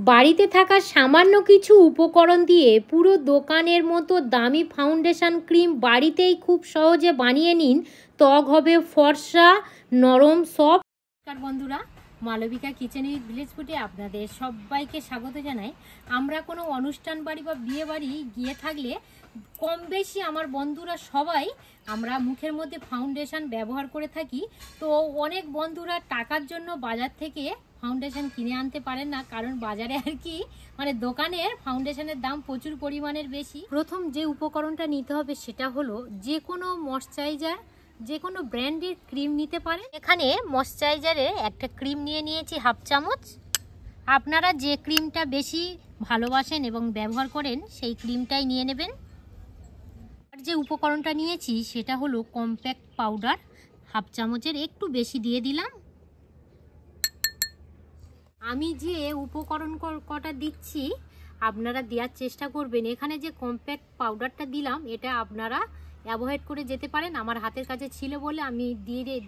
বাড়িতে থাকা সামান্য কিছু উপকরণ দিয়ে পুরো দোকানের মতো দামি ফাউন্ডেশন ক্রিম বাড়িতেই খুব সহজে বানিয়ে নিন। ত্বক হবে ফর্সা, নরম, সফট। নমস্কার বন্ধুরা, মালবিকা কিচেন উইথ ভিলেজ ফুডে আপনাদের সবাইকে স্বাগত জানাই। আমরা কোনো অনুষ্ঠান বাড়ি বা বিয়ে বাড়ি গিয়ে থাকলে কম বেশি আমার বন্ধুরা সবাই আমরা মুখের মধ্যে ফাউন্ডেশন ব্যবহার করে থাকি। তো অনেক বন্ধুরা টাকার জন্য বাজার থেকে ফাউন্ডেশন কিনে আনতে পারেন না, কারণ বাজারে আর কি দোকানের ফাউন্ডেশনের দাম প্রচুর পরিমাণের বেশি। প্রথম যে উপকরণটা নিতে হবে সেটা হলো যে কোনো ময়শ্চারাইজার, যে কোনো ব্র্যান্ডের ক্রিম নিতে পারেন। এখানে ময়শ্চারাইজারের একটা ক্রিম নিয়েছি হাফ চামচ। আপনারা যে ক্রিমটা বেশি ভালোবাসেন এবং ব্যবহার করেন সেই ক্রিমটাই নিয়ে নেবেন। আর যে উপকরণটা নিয়েছি সেটা হলো কম্প্যাক্ট পাউডার, হাফ চামচের একটু বেশি দিয়ে দিলাম। আমি যে উপকরণ কটা দিচ্ছি আপনারা দেওয়ার চেষ্টা করবেন। এখানে যে কম্প্যাক্ট পাউডারটা দিলাম এটা আপনারা অ্যাভয়েড করে যেতে পারেন, আমার হাতের কাছে ছিল বলে আমি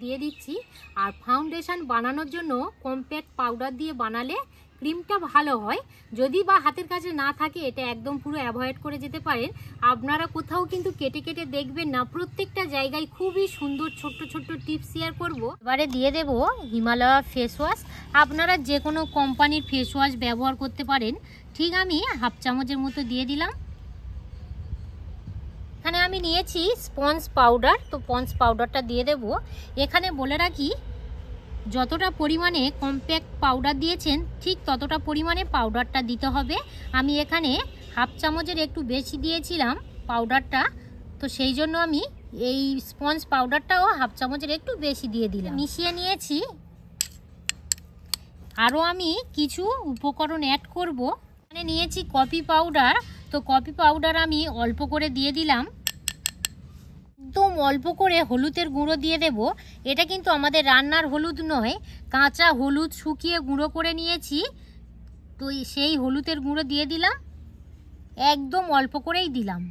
দিয়ে দিচ্ছি। আর ফাউন্ডেশন বানানোর জন্য কম্প্যাক্ট পাউডার দিয়ে বানালে ক্রিমটা ভালো হয়। যদি বা হাতের কাছে না থাকে এটা একদম পুরো অ্যাভয়েড করে যেতে পারেন। আপনারা কোথাও কিন্তু কেটে কেটে দেখবেন না, প্রত্যেকটা জায়গায় খুবই সুন্দর ছোট্ট ছোট্ট টিপস শেয়ার করব। এবারে দিয়ে দেব হিমালয়া ফেস ওয়াশ। আপনারা যে কোনো কোম্পানির ফেস ওয়াশ ব্যবহার করতে পারেন। ঠিক আমি হাফ চামচের মতো দিয়ে দিলাম। এখানে আমি নিয়েছি স্পঞ্জ পাউডার, তো স্পঞ্জ পাউডারটা দিয়ে দেব। এখানে বলে রাখি যতটা পরিমাণে কম্প্যাক্ট পাউডার দিয়েছেন ঠিক ততটা পরিমাণে পাউডারটা দিতে হবে। আমি এখানে হাফ চামচের একটু বেশি দিয়েছিলাম পাউডারটা, তো সেই জন্য আমি এই স্পঞ্জ পাউডারটাও হাফ চামচের একটু বেশি দিয়ে দিলাম। মিশিয়ে নিয়েছি। আরও আমি কিছু উপকরণ অ্যাড করব। এখানে নিয়েছি কফি পাউডার, তো কফি পাউডার আমি অল্প করে দিয়ে দিলাম। একদম অল্প করে হলুদের গুঁড়ো দিয়ে দেব। এটা কিন্তু আমাদের রান্নার হলুদ নয়, কাঁচা হলুদ শুকিয়ে গুঁড়ো করে নিয়েছি, তো সেই হলুদের গুঁড়ো দিয়ে দিলাম। একদম অল্প করেই দিলাম।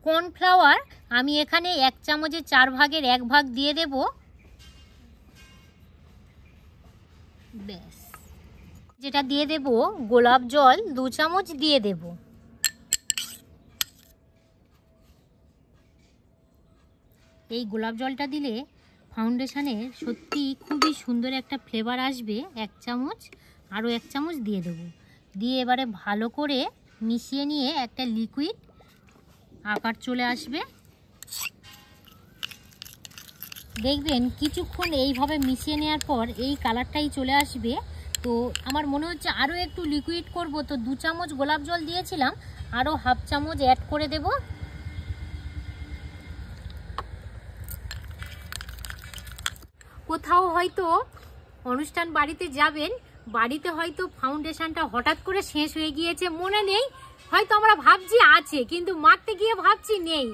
কর্নফ্লাওয়ার আমি এখানে 1 চামচের 4 ভাগের 1 ভাগ দিয়ে দেব। ব্যাস। যেটা দিয়ে দেব গোলাপ জল 2 চামচ দিয়ে দেব। এই গোলাপ জলটা দিলে ফাউন্ডেশনের সত্যি খুবই সুন্দর একটা ফ্লেভার আসবে। 1 চামচ, আরও 1 চামচ দিয়ে দেব। দিয়ে এবারে ভালো করে মিশিয়ে নিয়ে একটা লিকুইড আকার চলে আসবে। দেখবেন কিছুক্ষণ এইভাবে মিশিয়ে নেওয়ার পর এই কালারটাই চলে আসবে। তো আমার মনে হচ্ছে আরও একটু লিকুইড করব, তো 2 চামচ গোলাপ জল দিয়েছিলাম, আরও হাফ চামচ অ্যাড করে দেব। কোথাও হয়তো অনুষ্ঠান বাড়িতে যাবেন, বাড়িতে হয়তো ফাউন্ডেশনটা হঠাৎ করে শেষ হয়ে গিয়েছে, মনে নেই, হয়তো আমরা ভাবছি আছে কিন্তু মাখতে গিয়ে ভাবছি নেই।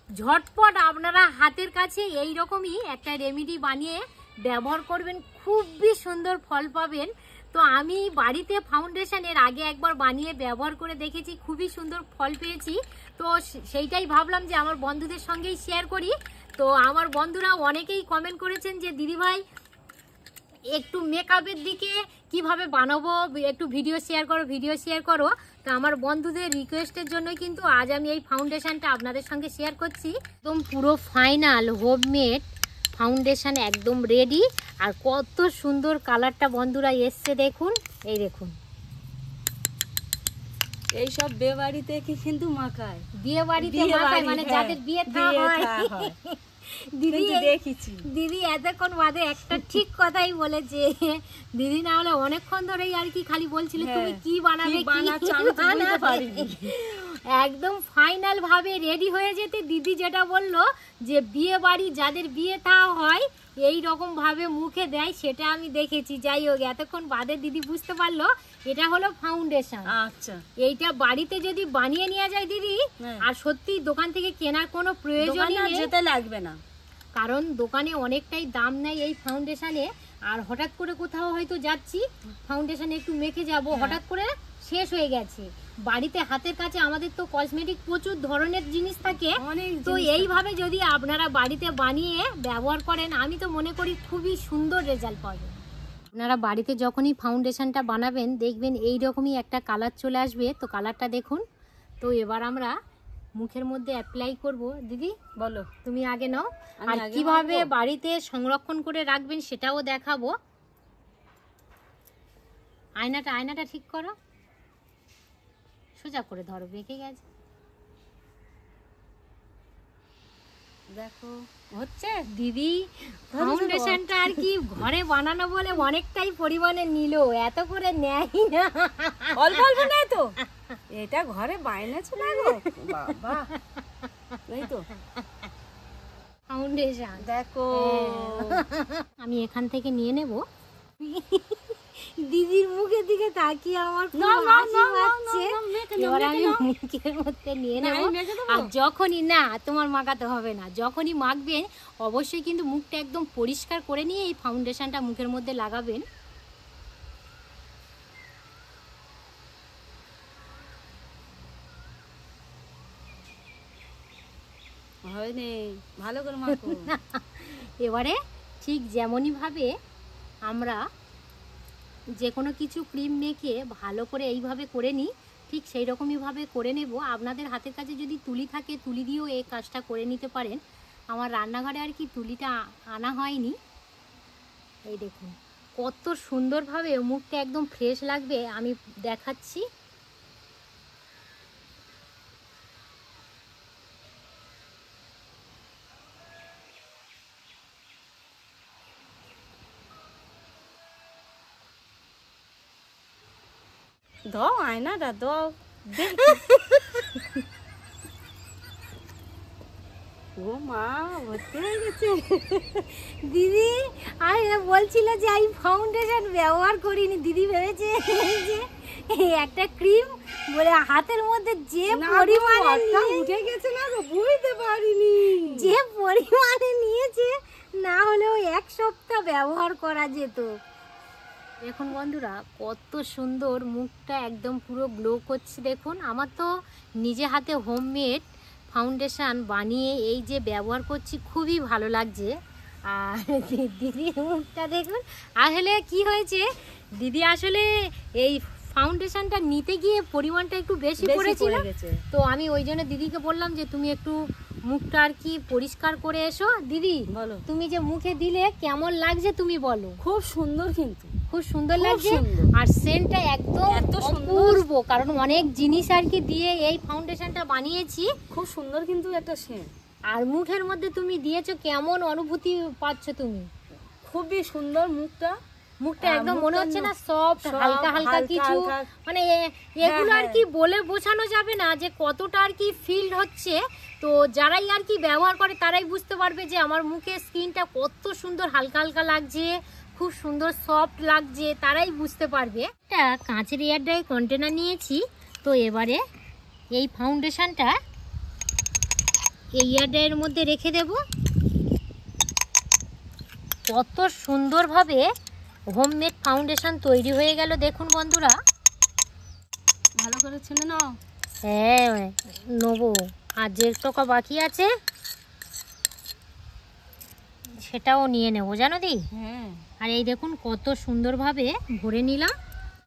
ঝটপট আপনারা হাতের কাছে এই রকমই একটা রেমেডি বানিয়ে ব্যবহার করবেন, খুবই সুন্দর ফল পাবেন। তো আমি বাড়িতে ফাউন্ডেশনের আগে একবার বানিয়ে ব্যবহার করে দেখেছি, খুবই সুন্দর ফল পেয়েছি। তো সেইটাই ভাবলাম যে আমার বন্ধুদের সঙ্গেই শেয়ার করি। তো আমার বন্ধুরা অনেকেই কমেন্ট করেছেন যে দিদিভাই একটু মেকআপের দিকে কিভাবে বানাবো, একটু ভিডিও শেয়ার করো। তো আমার বন্ধুদের রিকোয়েস্টের জন্য কিন্তু আজ আমি এই ফাউন্ডেশনটা আপনাদের সঙ্গে শেয়ার করছি। একদম পুরো ফাইনাল হোমমেড ফাউন্ডেশন একদম রেডি। আর কত সুন্দর কালারটা বন্ধুরা এসছে দেখুন, এই দেখুন। এই সব বিয়ে বাড়িতে কিন্তু মাখায়, বিয়ে বাড়িতে মাখায় মানে যাদের বিয়ে হয়। দিদি এতক্ষণ বাদে একটা ঠিক কথাই বলেছে। দিদি না হলে অনেকক্ষণ ধরেই আর কি খালি বলছিল তুমি কি বানাবে, একদম ফাইনাল ভাবে রেডি হয়ে যেতে দিদি যেটা বললো যে বিয়ে বাড়ি যাদের বিয়ে থা হয় এই রকম ভাবে মুখে দেয়, সেটা আমি দেখেছি। যাই হোক, এতক্ষণ বাদে দিদি বুঝতে পারলো এটা হলো ফাউন্ডেশন। আচ্ছা, এইটা বাড়িতে যদি বানিয়ে নিয়ে যায় দিদি, আর সত্যি দোকান থেকে কেনার কোনো প্রয়োজনই যেতে লাগবে না, কারণ দোকানে অনেকটাই দাম নেয় এই ফাউন্ডেশনে। আর হঠাৎ করে কোথাও হয়তো যাচ্ছি, ফাউন্ডেশনে একটু মেখে যাব, হঠাৎ করে শেষ হয়ে গেছে। বাড়িতে হাতের কাছে আমাদের তো কসমেটিক প্রচুর ধরনের জিনিস থাকে, তো এইভাবে যদি আপনারা বাড়িতে বানিয়ে ব্যবহার করেন আমি তো মনে করি খুবই সুন্দর রেজাল্ট পাবেন। আপনারা বাড়িতে যখনই ফাউন্ডেশনটা বানাবেন দেখবেন এই রকমই একটা কালার চলে আসবে। তো কালারটা দেখুন। তো এবার আমরা মুখের মধ্যে অ্যাপ্লাই করব। দিদি বলো, তুমি আগে নাও, আমি আর আগে কিভাবে মাখবো? বাড়িতে সংরক্ষণ করে রাখবেন সেটাও দেখাবো। আয়নাটা ঠিক করো, সোজা করে ধরো, বেঁকে গেছে। দেখো হচ্ছে। দিদি ফাউন্ডেশনটা আর কি ঘরে বানানো বলে অনেকটাই পরিমাণে নিল, এত করে নেয় না। অল্প অল্প নেই তো, এটা ঘরে বানিয়েছো না গো বাবা, এই তো ফাউন্ডেশন দেখো। আমি এখান থেকে নিয়ে নেব। দিদির মুখের দিকে তাকিয়ে আমার খুব নাও, নাও, হাসি নাও, নাও, পাচ্ছে। নাও, মেখে নাও, এবার মেখে আমি নাও। মুখের মধ্যে নিয়ে না, নেব। আমি মেখে দেবো? আর যখনই না, তোমার মাখাতে হবে না, যখনই মাখবেন অবশ্যই কিন্তু মুখটা একদম পরিষ্কার করে নিয়ে এই ফাউন্ডেশনটা মুখের মধ্যে লাগাবেন। হয়নি, ভালো করে মাখো। এবারে ঠিক যেমনইভাবে আমরা যে কোনো কিছু ক্রিম মেখে ভালো করে এইভাবে করে নিই, ঠিক সেই রকমইভাবে করে নেব। আপনাদের হাতের কাছে যদি তুলি থাকে তুলি দিয়েও এই কাজটা করে নিতে পারেন। আমার রান্নাঘরে আর কি তুলিটা আনা হয়নি। এই দেখুন কত সুন্দরভাবে মুখটা একদম ফ্রেশ লাগবে, আমি দেখাচ্ছি। দাও আয়নাটা দাও। ও মা, ভর্তি হয়ে গেছে। দিদি আমি বলছিল যে এই ফাউন্ডেশন ব্যবহার করিনি, দিদি ভেবেছে যে এই একটা ক্রিম বলে হাতের মধ্যে যে পরিমাণে উঠে গেছে না গো, বুঝতে পারিনি। যে পরিমাণে নিয়েছে, না হলেও এক সপ্তাহ ব্যবহার করা যেত। দেখুন বন্ধুরা কত সুন্দর মুখটা একদম পুরো গ্লো করছে। দেখুন আমার তো নিজে হাতে হোমমেড ফাউন্ডেশন বানিয়ে এই যে ব্যবহার করছি, খুবই ভালো লাগছে। আর দিদির মুখটা দেখুন। আসলে কি হয়েছে, দিদি আসলে এই ফাউন্ডেশনটা নিতে গিয়ে পরিমাণটা একটু বেশি পড়েছিল। তো আমি ওই জন্য দিদিকে বললাম যে তুমি একটু মুখটা আর কি পরিষ্কার করে এসো। দিদি বলো, তুমি যে মুখে দিলে কেমন লাগছে তুমি বলো। খুব সুন্দর, কিন্তু খুব সুন্দর খুব লাগছে। সুন্দর। আর সেন্টটা একদম এত সুন্দর। অপূর্ব, কারণ অনেক জিনিস আর কি দিয়ে এই ফাউন্ডেশনটা বানিয়েছি। খুব সুন্দর কিন্তু একটা সেন্ট। আর মুখের মধ্যে তুমি দিয়েছো, কেমন অনুভূতি পাচ্ছ তুমি? খুবই সুন্দর মুখটা। মুখটা একদম মনে হচ্ছে না সফট, হালকা হালকা কিছু, মানে এগুলো আর কি বলে বোঝানো যাবে না যে কতটা আর কি ফিল হচ্ছে। তো যারাই আর কি ব্যবহার করে তারাই বুঝতে পারবে যে আমার মুখের স্কিনটা কত সুন্দর হালকা হালকা লাগছে, খুব সুন্দর সফট লাগছে, তারাই বুঝতে পারবে। একটা কাঁচের এয়ার ড্রাই কন্টেনার নিয়েছি। তো এবারে এই ফাউন্ডেশনটা এই এয়ার ড্রাইয়ের মধ্যে রেখে দেব। কত সুন্দরভাবে হোমমেড ফাউন্ডেশন তৈরি হয়ে গেল দেখুন বন্ধুরা। ভালো করে ছেনে নাও। হ্যাঁ নেবো, আর যে টাকা বাকি আছে সেটাও নিয়ে নেবো জানো দি। হ্যাঁ, আর এই দেখুন কত সুন্দরভাবে ভরে নিলাম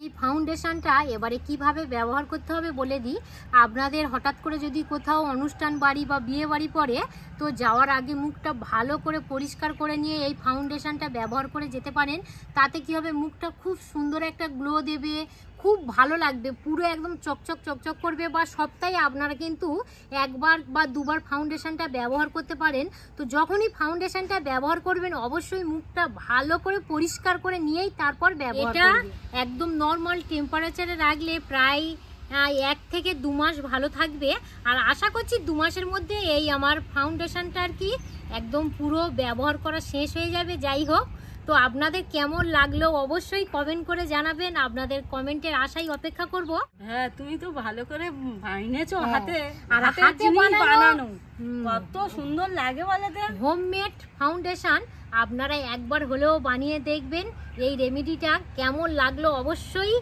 এই ফাউন্ডেশনটা। এবারে কিভাবে ব্যবহার করতে হবে বলে দিই। আপনাদের হঠাৎ করে যদি কোথাও অনুষ্ঠান বাড়ি বা বিয়ে বাড়ি পড়ে, তো যাওয়ার আগে মুখটা ভালো করে পরিষ্কার করে নিয়ে এই ফাউন্ডেশনটা ব্যবহার করে যেতে পারেন। তাতে কি হবে, মুখটা খুব সুন্দর একটা গ্লো দেবে, খুব ভালো লাগবে, পুরো একদম চকচক চকচক করবে। বা সপ্তাহে আপনারা কিন্তু একবার বা দুবার ফাউন্ডেশনটা ব্যবহার করতে পারেন। তো যখনই ফাউন্ডেশনটা ব্যবহার করবেন অবশ্যই মুখটা ভালো করে পরিষ্কার করে নিয়েই তারপর ব্যবহার করবেন। এটা একদম নর্মাল টেম্পারেচারে রাখলে প্রায় 1 থেকে 2 মাস ভালো থাকবে। আর আশা করছি 2 মাসের মধ্যে এই আমার ফাউন্ডেশনটা আর কি একদম পুরো ব্যবহার করা শেষ হয়ে যাবে। যাই হোক, তো আপনাদের কেমন লাগলো অবশ্যই কমেন্ট করে জানাবেন। আপনাদের কমেন্টের আশাই অপেক্ষা করব। হ্যাঁ, তুমি তো ভালো করে বানিয়েছো হাতে। আর হাতে হাতে বানানো কত সুন্দর লাগে বলে তো। হোমমেড ফাউন্ডেশন আপনারা একবার হলেও বানিয়ে দেখবেন। এই রেমেডিটা কেমন লাগলো অবশ্যই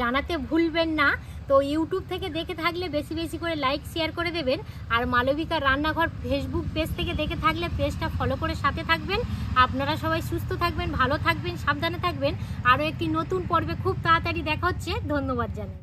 জানাতে ভুলবেন না। তো ইউটিউব থেকে দেখে থাকলে বেশি বেশি করে লাইক শেয়ার করে দেবেন। আর মালবিকা রান্নাঘর ফেসবুক পেজ থেকে দেখে থাকলে পেজটা ফলো করে সাথে থাকবেন। আপনারা সবাই সুস্থ থাকবেন, ভালো থাকবেন, সাবধানে থাকবেন। আরও একটি নতুন পর্বে খুব তাড়াতাড়ি দেখা হচ্ছে। ধন্যবাদ জানাই।